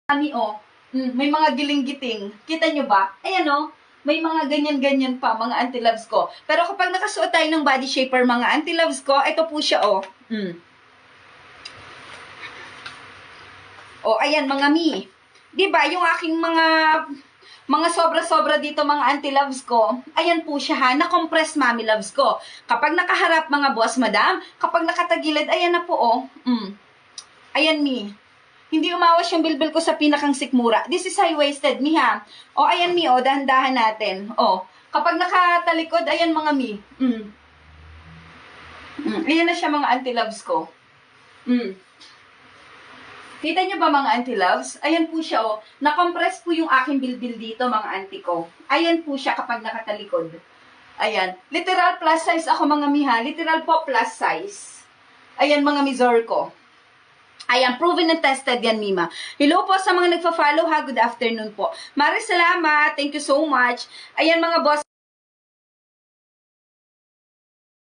Ani, oh. May mga giling-giting. Kita nyo ba? Ayan, oh. May mga ganyan-ganyan pa, mga anti-loves ko. Pero kapag nakasuot tayo ng body shaper, mga anti-loves ko, ito po siya, oh. Oh, ayan, mga mi. Diba, yung aking mga sobra-sobra dito, mga anti-loves ko, ayan po siya, ha, na-compress mommy loves ko. Kapag nakaharap, mga boss, madam, kapag nakatagilid, ayan na po, oh. Ayan, mi. Hindi umawas yung bilbil ko sa pinakang sikmura. This is high-waisted, mi, ha. O, ayan, mi, o, dahan-dahan natin. O, kapag nakatalikod, ayan, mga mi. Ayan na siya, mga anti-loves ko. Kita nyo ba, mga anti-loves? Ayan po siya, o. Na-compress po yung aking bilbil dito, mga anti ko. Ayan po siya kapag nakatalikod. Ayan. Literal plus size ako, mga mi, ha. Literal po plus size. Ayan, mga mizor ko. Ayan, proven and tested yan, Mima. Hello po sa mga nagfa-follow, ha. Good afternoon po. Maraming salamat. Thank you so much. Ayan, mga boss.